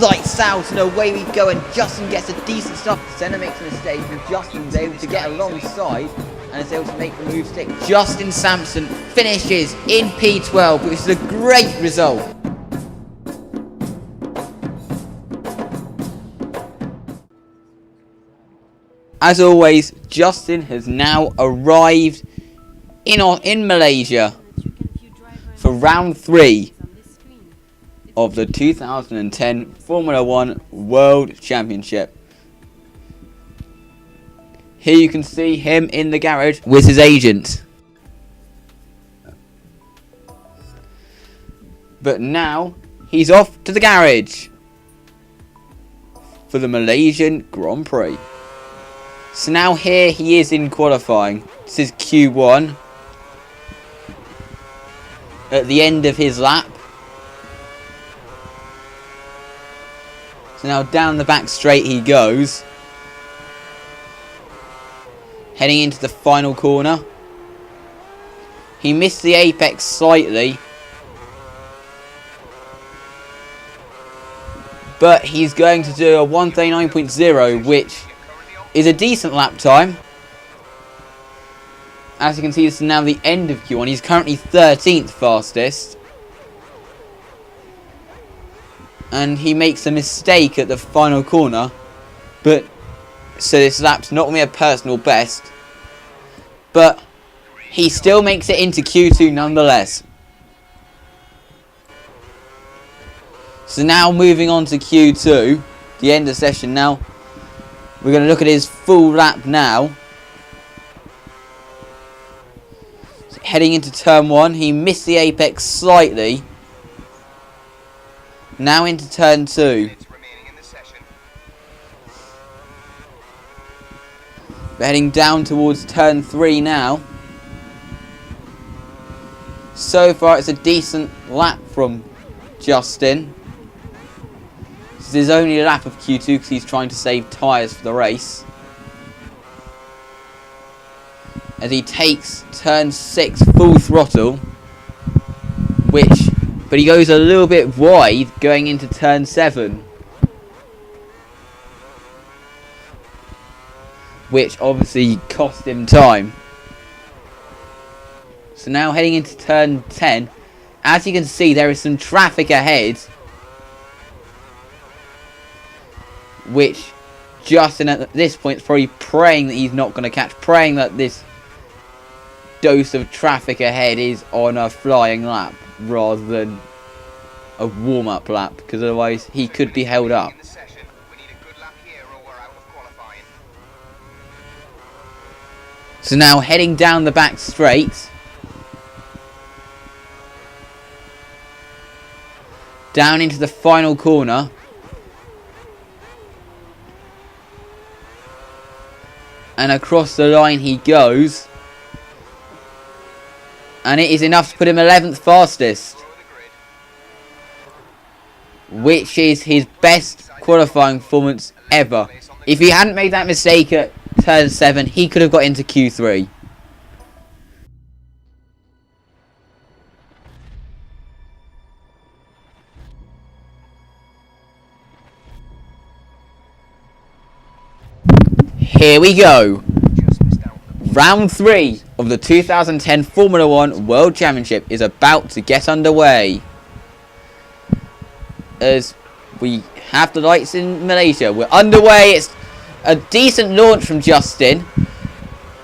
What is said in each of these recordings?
lights out, and away we go, and Justin gets a decent start. Senna makes a mistake, and Justin's able to get alongside and is able to make the move stick. Justin Sampson finishes in P12, which is a great result. As always, Justin has now arrived in Malaysia for round 3 of the 2010 Formula 1 World Championship. Here you can see him in the garage with his agent. But now he's off to the garage for the Malaysian Grand Prix. So now here he is in qualifying. This is Q1. At the end of his lap. So now down the back straight he goes. Heading into the final corner. He missed the apex slightly. But he's going to do a 1:39.0, which is a decent lap time. As you can see, this is now the end of Q1. He's currently 13th fastest. And he makes a mistake at the final corner. But so this lap's not going to be a personal best. But he still makes it into Q2 nonetheless. So now moving on to Q2, the end of the session now. We're going to look at his full lap now. So heading into turn 1, he missed the apex slightly. Now into turn 2. We're heading down towards turn 3 now. So far it's a decent lap from Justin. This is his only lap of Q2 because he's trying to save tyres for the race. As he takes turn 6 full throttle. But he goes a little bit wide going into turn 7. Which obviously cost him time. So now heading into turn 10. As you can see, there is some traffic ahead. Which Justin at this point is probably praying that he's not going to catch. Praying that this dose of traffic ahead is on a flying lap rather than a warm-up lap, because otherwise he could be held up. So now heading down the back straight. Down into the final corner. And across the line he goes. And it is enough to put him 11th fastest. Which is his best qualifying performance ever. If he hadn't made that mistake at turn 7, he could have got into Q3. Here we go. Round 3 of the 2010 Formula 1 World Championship is about to get underway. As we have the lights in Malaysia. We're underway. It's a decent launch from Justin.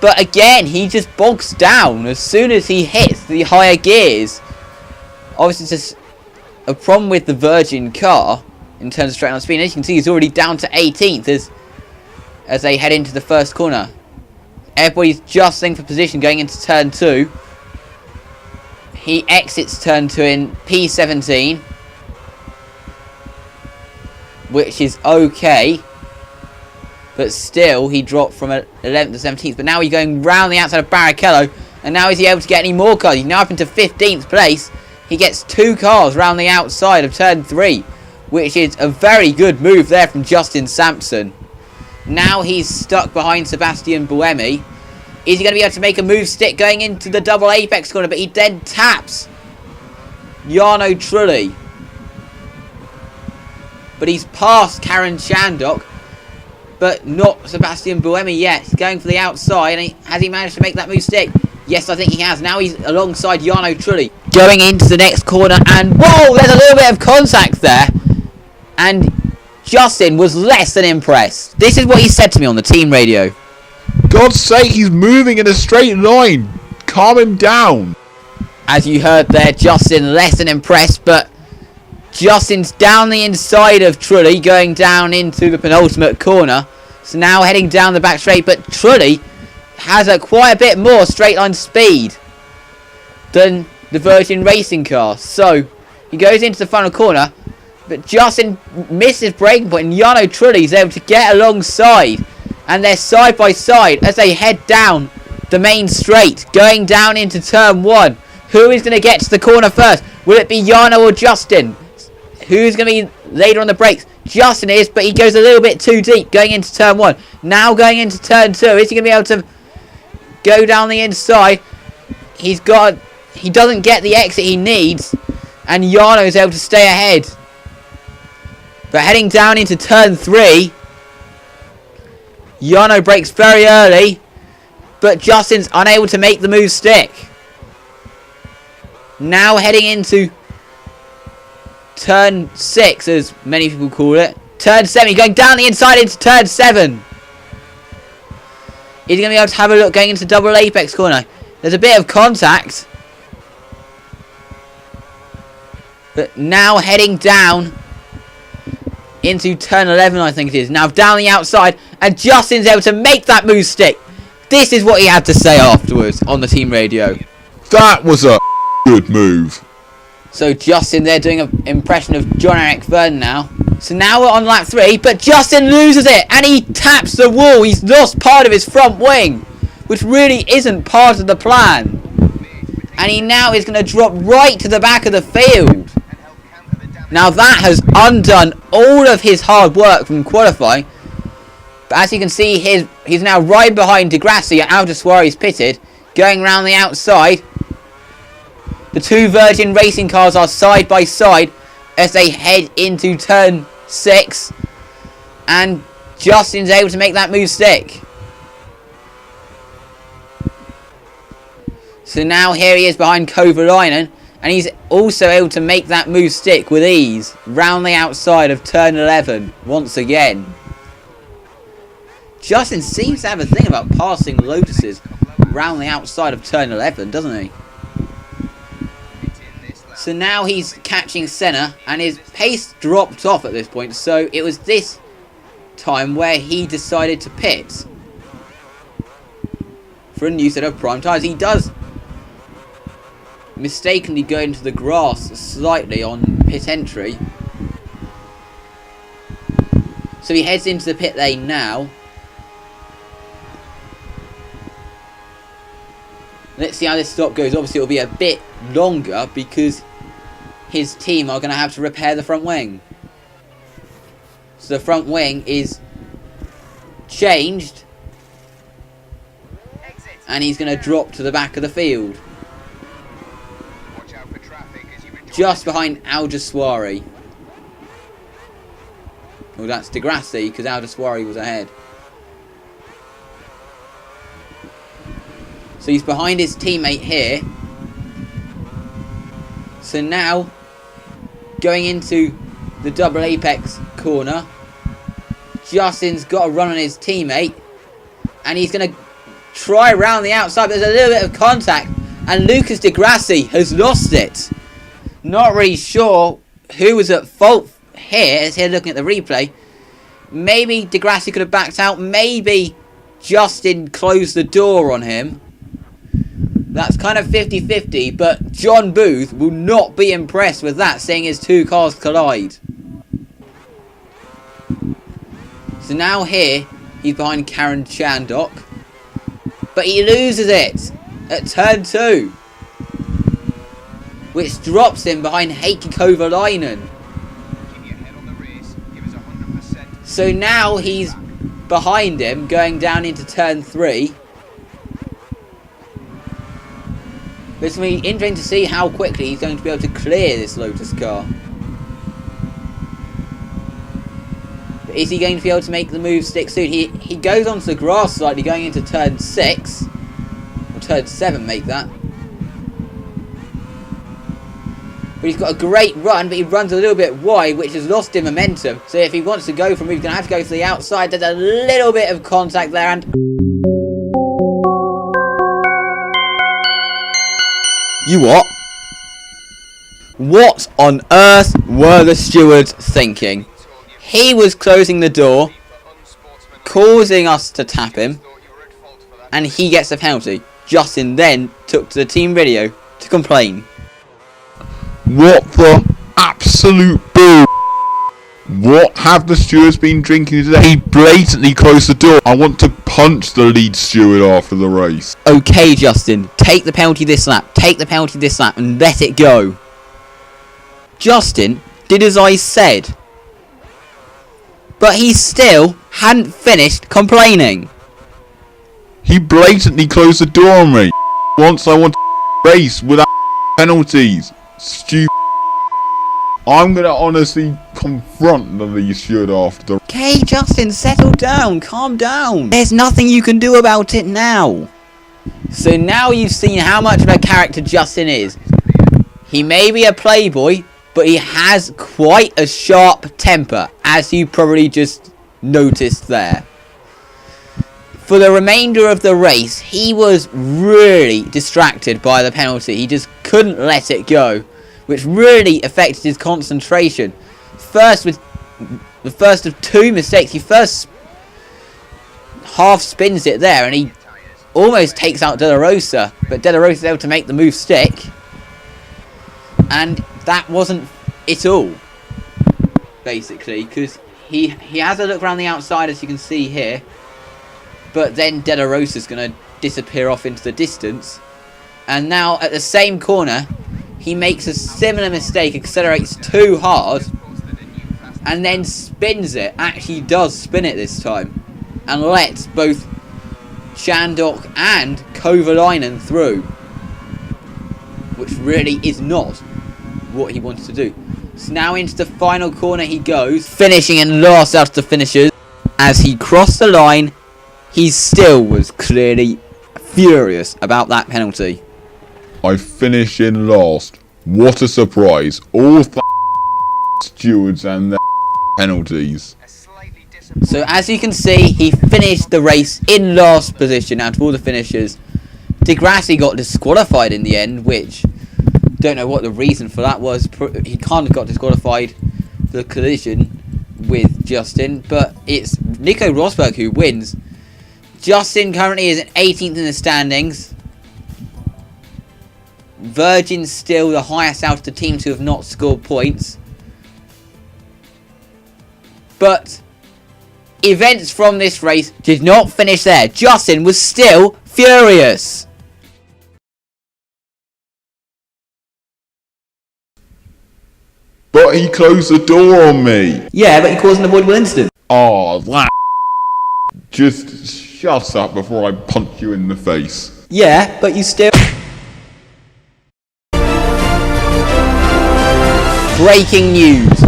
But again, he just bogs down as soon as he hits the higher gears. Obviously, it's just a problem with the Virgin car in terms of straight line speed. As you can see, he's already down to 18th as they head into the first corner. Everybody's jostling for position going into turn 2. He exits turn 2 in P17. Which is okay. But still, he dropped from 11th to 17th. But now he's going round the outside of Barrichello. And now is he able to get any more cars? He's now up into 15th place. He gets 2 cars round the outside of turn 3. Which is a very good move there from Justin Sampson. Now he's stuck behind Sebastian Buemi. Is he going to be able to make a move stick going into the double apex corner? But he then taps Jarno Trulli. but he's passed Karen Chandok, but not Sebastian Buemi yet. He's going for the outside, and has he managed to make that move stick? Yes, I think he has. Now he's alongside Jarno Trulli, going into the next corner, and whoa, there's a little bit of contact there, and Justin was less than impressed. This is what he said to me on the team radio. God's sake, he's moving in a straight line. Calm him down. As you heard there, Justin less than impressed, but Justin's down the inside of Trulli, going down into the penultimate corner. So now heading down the back straight, but Trulli has quite a bit more straight line speed than the Virgin racing car. So he goes into the final corner, but Justin misses braking point, and Jarno Trulli is able to get alongside, and they're side by side as they head down the main straight, going down into turn 1. Who is going to get to the corner first? Will it be Jarno or Justin? Who's going to be later on the brakes? Justin is, but he goes a little bit too deep going into turn 1. Now going into turn 2. Is he going to be able to go down the inside? He doesn't get the exit he needs, and Jarno is able to stay ahead. But heading down into turn 3, Jarno brakes very early, but Justin's unable to make the move stick. Now heading into turn 6, as many people call it. Turn 7, going down the inside into turn 7. He's going to be able to have a look going into double apex corner. There's a bit of contact. But now heading down into turn 11, I think it is. Now down the outside, and Justin's able to make that move stick. This is what he had to say afterwards on the team radio. That was a good move. So Justin there doing an impression of John Eric Vernon now. So now we're on lap 3, but Justin loses it, and he taps the wall. He's lost part of his front wing, which really isn't part of the plan. And he now is going to drop right to the back of the field. Now that has undone all of his hard work from qualifying. But as you can see, he's now right behind De Grassi and Aldasuari's pitted, going around the outside. The two Virgin racing cars are side by side as they head into turn 6. And Justin's able to make that move stick. So now here he is behind Kovalainen, and he's also able to make that move stick with ease round the outside of turn 11 once again. Justin seems to have a thing about passing Lotuses round the outside of turn 11, doesn't he? So now he's catching Senna, and his pace dropped off at this point, so it was this time where he decided to pit for a new set of prime tyres. He does mistakenly go into the grass slightly on pit entry, so he heads into the pit lane now. Let's see how this stop goes. Obviously it'll be a bit longer because his team are going to have to repair the front wing. So the front wing is changed, and he's going to drop to the back of the field, just behind Aldasuari. Well, that's De Grassi, because Aldasuari was ahead. So he's behind his teammate here. So now, going into the double apex corner, Justin's got a run on his teammate, and he's going to try round the outside. There's a little bit of contact, and Lucas De Grassi has lost it. Not really sure who was at fault here, as here looking at the replay. Maybe De Grassi could have backed out. Maybe Justin closed the door on him. That's kind of 50-50, but John Booth will not be impressed with that, seeing his two cars collide. So now here, he's behind Karen Chandok, but he loses it at turn 2, which drops him behind Heikki Kovalainen. So now he's behind him, going down into turn 3. But it's going to be interesting to see how quickly he's going to be able to clear this Lotus car. But is he going to be able to make the move stick soon? He goes onto the grass slightly, going into turn 6. Or turn 7, make that. But he's got a great run, but he runs a little bit wide, which has lost him momentum. So if he wants to go for a move, he's going to have to go to the outside. There's a little bit of contact there, and... You what? What on earth were the stewards thinking? He was closing the door, causing us to tap him, and he gets a penalty. Justin then took to the team radio to complain. What the absolute bull? What have the stewards been drinking today? He blatantly closed the door. I want to punch the lead steward after the race. Okay, Justin, take the penalty this lap. Take the penalty this lap and let it go. Justin did as I said. But he still hadn't finished complaining. He blatantly closed the door on me. Once I want to race without penalties. Stupid. I'm gonna honestly confront the lead steward after the... Okay, Justin, settle down, calm down. There's nothing you can do about it now. So now you've seen how much of a character Justin is. He may be a playboy, but he has quite a sharp temper, as you probably just noticed there. For the remainder of the race, he was really distracted by the penalty. He just couldn't let it go, which really affected his concentration. First, with the first of 2 mistakes, he first half spins it there, and he almost takes out De La Rosa, but De La Rosa is able to make the move stick, and that wasn't it all, basically, because he has a look around the outside, as you can see here, but then De La Rosa is going to disappear off into the distance, and now at the same corner he makes a similar mistake, accelerates too hard, and then spins it. Actually does spin it this time, and lets both Shandok and Kovalainen through, which really is not what he wanted to do. So now into the final corner he goes, finishing in last out of the finishers. As he crossed the line, he still was clearly furious about that penalty. I finished in last. What a surprise. All stewards and their penalties. So as you can see, he finished the race in last position out of all the finishers. De Grassi got disqualified in the end, which, don't know what the reason for that was. He kind of got disqualified for the collision with Justin, but it's Nico Rosberg who wins. Justin currently is at 18th in the standings. Virgin's still the highest out of the teams who have not scored points. But events from this race did not finish there. Justin was still furious. But he closed the door on me. Yeah, but he caused an avoidable incident. Oh, that... Just shut up before I punch you in the face. Yeah, but you still... Breaking news.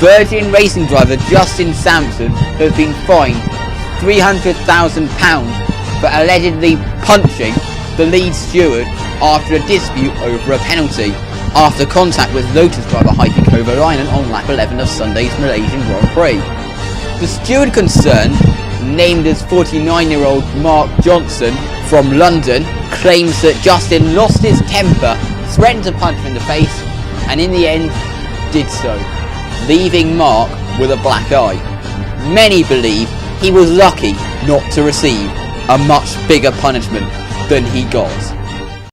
Virgin racing driver Justin Sampson has been fined £300,000 for allegedly punching the lead steward after a dispute over a penalty, after contact with Lotus driver Heikki Kovalainen on lap 11 of Sunday's Malaysian Grand Prix. The steward concerned, named as 49-year-old Mark Johnson from London, claims that Justin lost his temper, threatened to punch him in the face, and in the end did so, leaving Mark with a black eye. Many believe he was lucky not to receive a much bigger punishment than he got.